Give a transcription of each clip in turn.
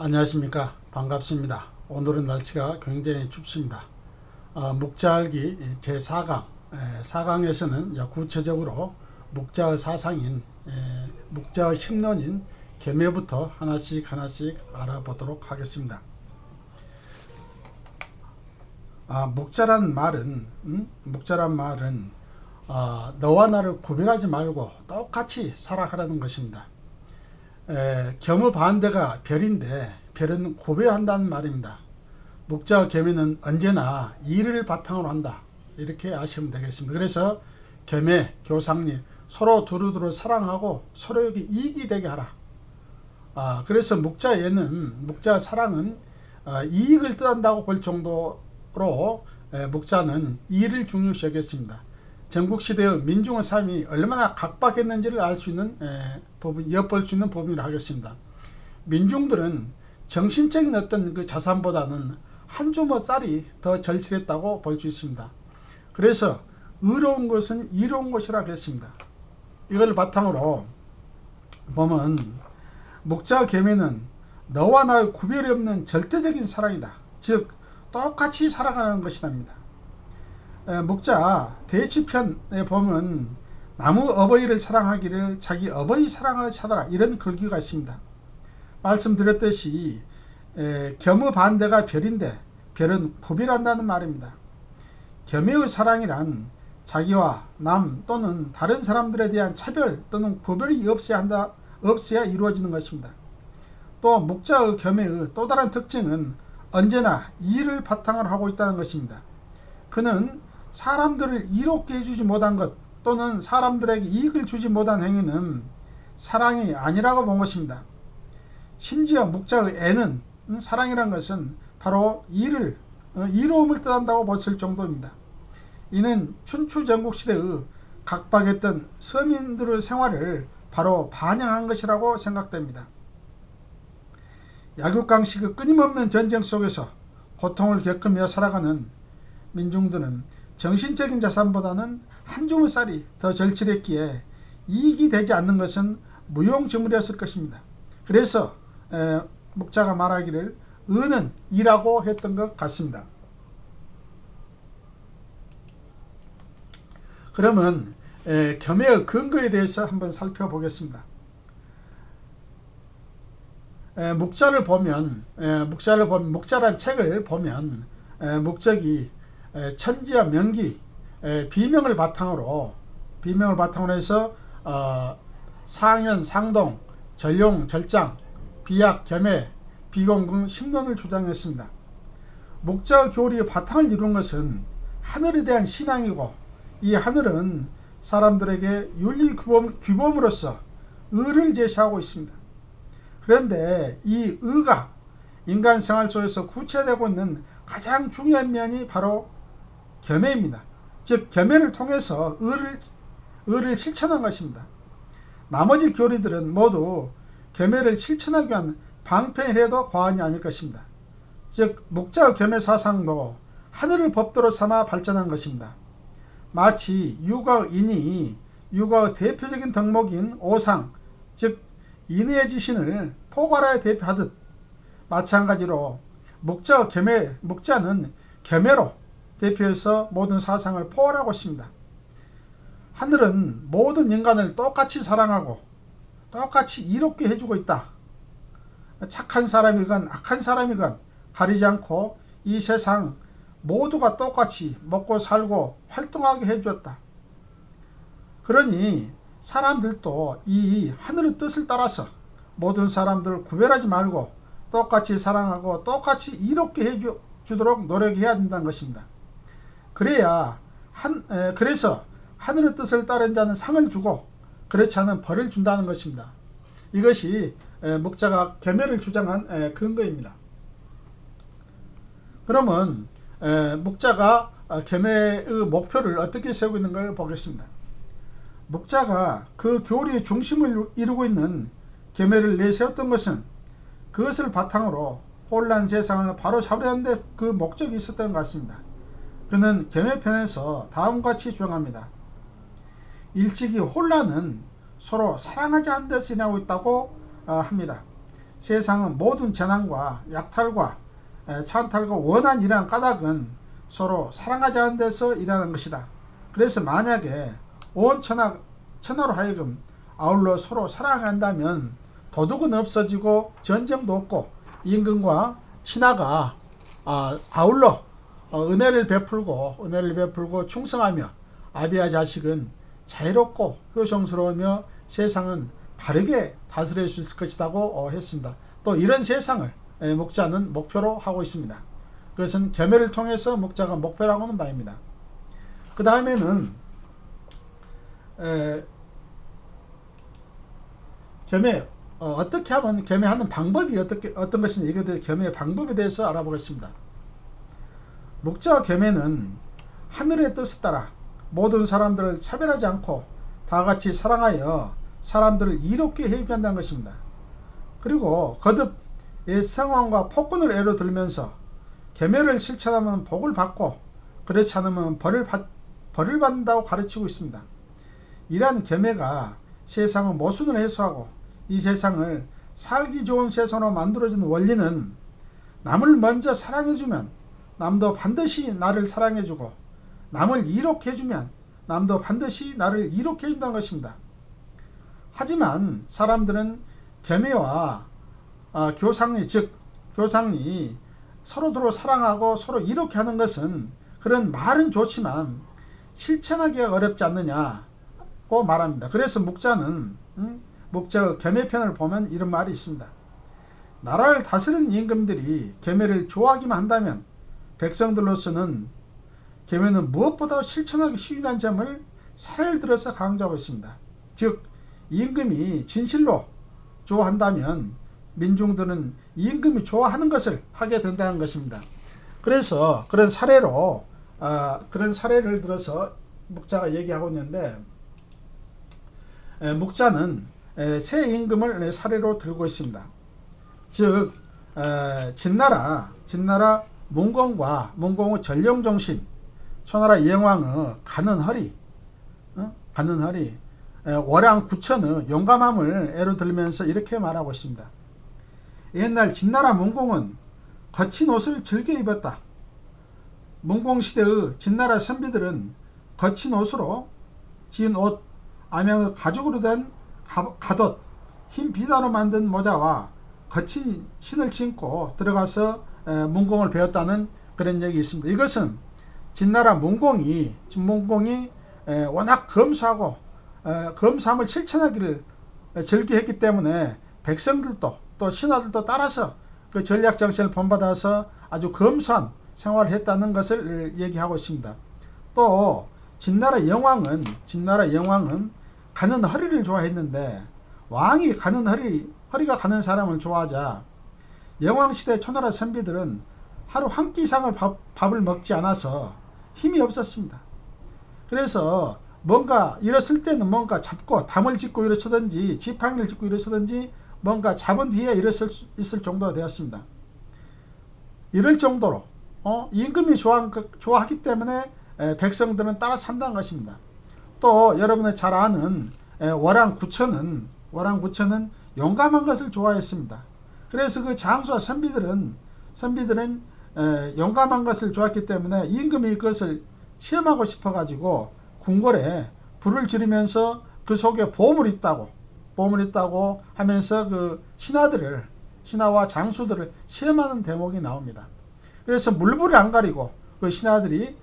안녕하십니까. 반갑습니다. 오늘은 날씨가 굉장히 춥습니다. 묵자알기 제4강, 4강에서는 구체적으로 묵자의 사상인, 묵자의 심론인 계매부터 하나씩 알아보도록 하겠습니다. 묵자란 말은, 너와 나를 구별하지 말고 똑같이 살아가라는 것입니다. 겸의 반대가 별인데 별은 구별한다는 말입니다. 묵자와 겸해는 언제나 이를 바탕으로 한다, 이렇게 아시면 되겠습니다. 그래서 겸해, 교상리 서로 두루두루 사랑하고 서로에게 이익이 되게 하라. 그래서 묵자 사랑은 이익을 뜻한다고 볼 정도로 묵자는 이를 중요시 여겼습니다. 전국시대의 민중의 삶이 얼마나 각박했는지를 알 수 있는 엿볼 수 있는 부분이라 하겠습니다. 민중들은 정신적인 어떤 그 자산보다는 한 주먹 쌀이 더 절실했다고 볼 수 있습니다. 그래서 의로운 것은 이로운 것이라 하겠습니다. 이걸 바탕으로 보면 묵자 계매는 너와 나의 구별이 없는 절대적인 사랑이다. 즉 똑같이 살아가는 것이랍니다. 묵자 대치편에 보면 나무 어버이를 사랑하기를 자기 어버이 사랑을 찾아라, 이런 글귀가 있습니다. 말씀드렸듯이 겸의 반대가 별인데 별은 구별한다는 말입니다. 겸의 사랑이란 자기와 남 또는 다른 사람들에 대한 차별 또는 구별이 없어야 이루어지는 것입니다. 또 묵자의 겸의 또 다른 특징은 언제나 이를 바탕으로 하고 있다는 것입니다. 그는 사람들을 이롭게 해주지 못한 것 또는 사람들에게 이익을 주지 못한 행위는 사랑이 아니라고 본 것입니다. 심지어 묵자의 애는 사랑이란 것은 바로 이로움을 뜻한다고 봤을 정도입니다. 이는 춘추 전국시대의 각박했던 서민들의 생활을 바로 반영한 것이라고 생각됩니다. 약육강식의 끊임없는 전쟁 속에서 고통을 겪으며 살아가는 민중들은 정신적인 자산보다는 한 주먹 쌀이 더 절실했기에 이익이 되지 않는 것은 무용지물이었을 것입니다. 그래서 묵자가 말하기를 의는 이라고 했던 것 같습니다. 그러면 겸해의 근거에 대해서 한번 살펴보겠습니다. 묵자란 책을 보면 목적이 천지와 명기, 비명을 바탕으로 해서 상현, 상동, 전용, 절장, 비약, 겸해, 비공등, 심론을 주장했습니다. 묵자 교리의 바탕을 이룬 것은 하늘에 대한 신앙이고, 이 하늘은 사람들에게 윤리 규범으로서 의를 제시하고 있습니다. 그런데 이 의가 인간 생활 속에서 구체되고 있는 가장 중요한 면이 바로 겸해입니다. 즉 겸해를 통해서 의를 실천한 것입니다. 나머지 교리들은 모두 겸해를 실천하기 위한 방편이라도 과언이 아닐 것입니다. 즉 묵자의 겸해 사상도 하늘을 법도로 삼아 발전한 것입니다. 마치 육아의 인이 육아의 대표적인 덕목인 오상, 즉 인의 지신을 포괄하여 대표하듯, 마찬가지로 묵자는 겸해로 대표해서 모든 사상을 포괄하고 있습니다. 하늘은 모든 인간을 똑같이 사랑하고 똑같이 이롭게 해주고 있다. 착한 사람이건 악한 사람이건 가리지 않고 이 세상 모두가 똑같이 먹고 살고 활동하게 해주었다. 그러니 사람들도 이 하늘의 뜻을 따라서 모든 사람들을 구별하지 말고 똑같이 사랑하고 똑같이 이롭게 해주도록 노력해야 된다는 것입니다. 그래서 하늘의 뜻을 따른 자는 상을 주고 그렇지 않은 벌을 준다는 것입니다. 이것이 묵자가 겸해를 주장한 근거입니다. 그러면 묵자가 겸해의 목표를 어떻게 세우고 있는 걸 보겠습니다. 묵자가 그 교리의 중심을 이루고 있는 겸해를 내세웠던 것은 그것을 바탕으로 혼란 세상을 바로잡으려는 데 그 목적이 있었던 것 같습니다. 그는 겸해편에서 다음과 같이 주장합니다. 일찍이 혼란은 서로 사랑하지 않는 데서 일어나고 있다고 합니다. 세상은 모든 재난과 약탈과 찬탈과 원한 이러한 까닭은 서로 사랑하지 않은 데서 일어나는 것이다. 그래서 만약에 온 천하로 하여금 아울러 서로 사랑한다면 도둑은 없어지고 전쟁도 없고 임금과 신하가 아울러 은혜를 베풀고 충성하며 아비와 자식은 자유롭고 효성스러우며 세상은 바르게 다스릴 수 있을 것이라고 했습니다. 또 이런 세상을 목자는 목표로 하고 있습니다. 그것은 겸해를 통해서 목자가 목표로 하는 바입니다. 그 다음에는 겸해 어떻게 하면 겸해하는 방법이 어떤 것인지 이것들 겸해의 방법에 대해서 알아보겠습니다. 목자와 겸해는 하늘의 뜻에 따라 모든 사람들을 차별하지 않고 다 같이 사랑하여 사람들을 이롭게 해입한다는 것입니다. 그리고 거듭 옛 상황과 폭군을 예로 들면서 계명을 실천하면 복을 받고 그렇지 않으면 벌을 받는다고 가르치고 있습니다. 이러한 계명가 세상의 모순을 해소하고 이 세상을 살기 좋은 세상으로 만들어주는 원리는 남을 먼저 사랑해주면 남도 반드시 나를 사랑해주고 남을 이롭게 해주면 남도 반드시 나를 이롭게 해준다는 것입니다. 하지만 사람들은 계매와 교상리 즉 교상리 서로서로 사랑하고 서로 이롭게 하는 것은 그런 말은 좋지만 실천하기가 어렵지 않느냐고 말합니다. 그래서 목자는 목자의 계매편을 보면 이런 말이 있습니다. 나라를 다스리는 임금들이 계매를 좋아하기만 한다면 백성들로서는 계매는 무엇보다 실천하기 쉬운 점을 사례를 들어서 강조하고 있습니다. 즉 임금이 진실로 좋아한다면 민중들은 임금이 좋아하는 것을 하게 된다는 것입니다. 그래서 그런 사례를 들어서 목자가 얘기하고 있는데 목자는 새 임금을 사례로 들고 있습니다. 즉 진나라 문공의 전령정신 초나라 영왕의 가는 허리 월양 구천의 용감함을 예로 들면서 이렇게 말하고 있습니다. 옛날 진나라 문공은 거친 옷을 즐겨 입었다. 문공시대의 진나라 선비들은 거친 옷으로 지은 옷, 암양의 가죽으로 된 갓옷, 흰 비단으로 만든 모자와 거친 신을 신고 들어가서 문공을 배웠다는 그런 얘기 있습니다. 이것은 진나라 문공이 워낙 검소하고 검소함을 실천하기를 즐겨했기 때문에 백성들도 또 신하들도 따라서 그 전략 정신을 본받아서 아주 검소한 생활을 했다는 것을 얘기하고 있습니다. 또 진나라 영왕은 가는 허리를 좋아했는데 왕이 가는 허리가 가는 사람을 좋아하자 영왕시대 초나라 선비들은 하루 한 끼 이상을 밥을 먹지 않아서 힘이 없었습니다. 그래서 뭔가 일었을 때는 뭔가 잡고 담을 짓고 일어서든지 지팡이를 짚고 일어서든지 뭔가 잡은 뒤에 있을 정도가 되었습니다. 이럴 정도로 임금이 좋아하기 때문에 백성들은 따라 산다는 것입니다. 또 여러분이 잘 아는 월양 구천은 용감한 것을 좋아했습니다. 그래서 그 장수와 선비들은 용감한 것을 좋아했기 때문에 임금이 그것을 시험하고 싶어 가지고 궁궐에 불을 지르면서 그 속에 보물이 있다고 하면서 그 신하와 장수들을 시험하는 대목이 나옵니다. 그래서 물불을 안 가리고 그 신하들이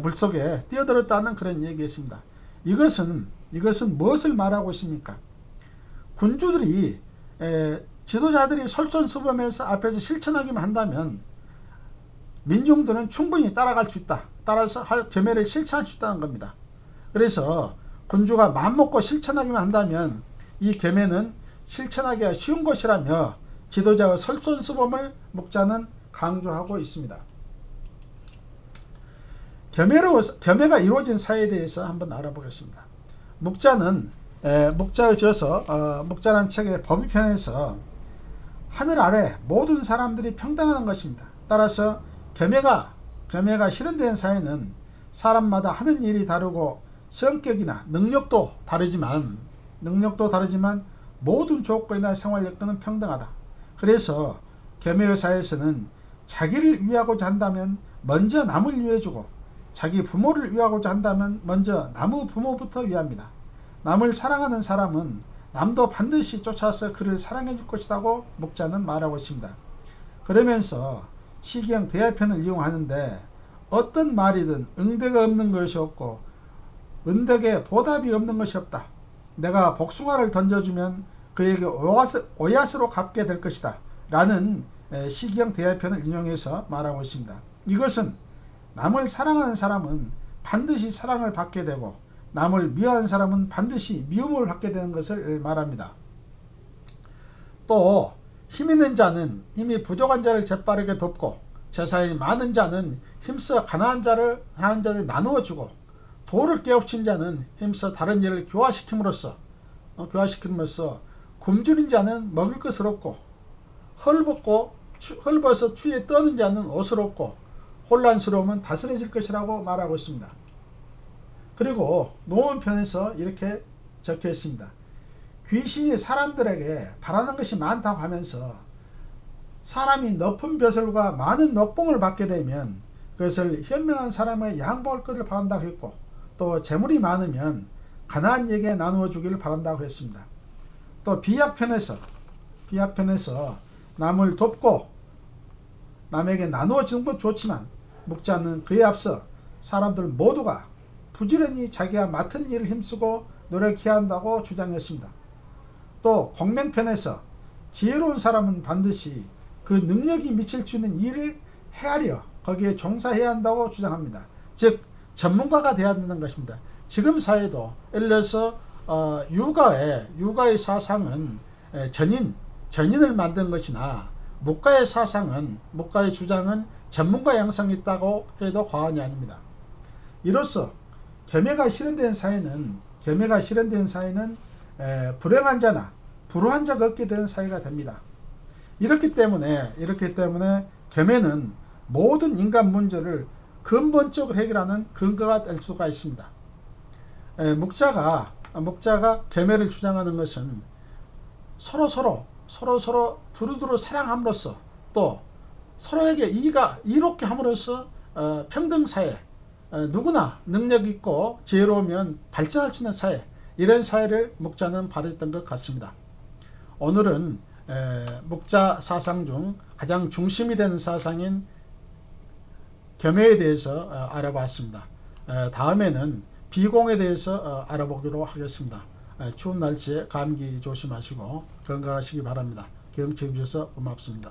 물속에 뛰어들었다는 그런 얘기였습니다. 이것은 무엇을 말하고 있습니까? 군주들이 지도자들이 솔선수범해서 앞에서 실천하기만 한다면 민중들은 충분히 따라갈 수 있다. 따라서 계매를 실천할 수 있다는 겁니다. 그래서 군주가 마음먹고 실천하기만 한다면 이 계매는 실천하기가 쉬운 것이라며 지도자의 솔선수범을 목자는 강조하고 있습니다. 계매가 이루어진 사회에 대해서 한번 알아보겠습니다. 목자는 목자의 저서 목자라는 책의 법의편에서 하늘 아래 모든 사람들이 평등한 것입니다. 따라서 계매가 실현된 사회는 사람마다 하는 일이 다르고 성격이나 능력도 다르지만 모든 조건이나 생활 여건은 평등하다. 그래서 겸해의사에서는 자기를 위하고자 한다면 먼저 남을 위해주고, 자기 부모를 위하고자 한다면 먼저 남의 부모부터 위합니다. 남을 사랑하는 사람은 남도 반드시 쫓아서 그를 사랑해 줄 것이라고 목자는 말하고 있습니다. 그러면서 시기형 대화편을 이용하는데, 어떤 말이든 응대가 없는 것이 없고 은덕에 보답이 없는 것이 없다. 내가 복숭아를 던져주면 그에게 오얏으로 갚게 될 것이다. 라는 시기형 대화편을 인용해서 말하고 있습니다. 이것은 남을 사랑하는 사람은 반드시 사랑을 받게 되고, 남을 미워하는 사람은 반드시 미움을 받게 되는 것을 말합니다. 또 힘 있는 자는 힘이 부족한 자를 재빠르게 돕고, 재산이 많은 자는 힘써 가난한 자를 나누어 주고, 도를 깨우친 자는 힘써 다른 이를 교화시킴으로써 굶주린 자는 먹을 것을 얻고, 헐벗어 추위에 떠는 자는 옷을 얻고, 혼란스러움은 다스려질 것이라고 말하고 있습니다. 그리고 노원편에서 이렇게 적혀 있습니다. 귀신이 사람들에게 바라는 것이 많다고 하면서, 사람이 높은 벼슬과 많은 녹봉을 받게 되면 그것을 현명한 사람의 양보할 것을 바란다고 했고, 또 재물이 많으면 가난한 이에게 나누어 주기를 바란다고 했습니다. 또 비약편에서 남을 돕고 남에게 나누어 주는 건 좋지만, 목자는 그에 앞서 사람들 모두가 부지런히 자기가 맡은 일을 힘쓰고 노력해야 한다고 주장했습니다. 또 공명편에서 지혜로운 사람은 반드시 그 능력이 미칠 수 있는 일을 헤아려 거기에 종사해야 한다고 주장합니다. 즉 전문가가 되어야 한다는 것입니다. 지금 사회도 예를 들어서 육아의 사상은 전인을 만든 것이나, 목가의 주장은 전문가 양성이 있다고 해도 과언이 아닙니다. 이로써 겸해가 실현된 사회는 불행한 자나 불우한 자가 없게 되는 사회가 됩니다. 이렇기 때문에 겸해는 모든 인간 문제를 근본적으로 해결하는 근거가 될 수가 있습니다. 목자가 겸해를 주장하는 것은 서로 두루두루 사랑함으로써, 또 서로에게 이롭게 함으로써 평등사회, 누구나 능력 있고 지혜로우면 발전할 수 있는 사회, 이런 사회를 목자는 바랬던 것 같습니다. 오늘은 목자 사상 중 가장 중심이 되는 사상인 겸해에 대해서 알아봤습니다. 다음에는 비공에 대해서 알아보도록 하겠습니다. 추운 날씨에 감기 조심하시고 건강하시기 바랍니다. 경청해 주셔서 고맙습니다.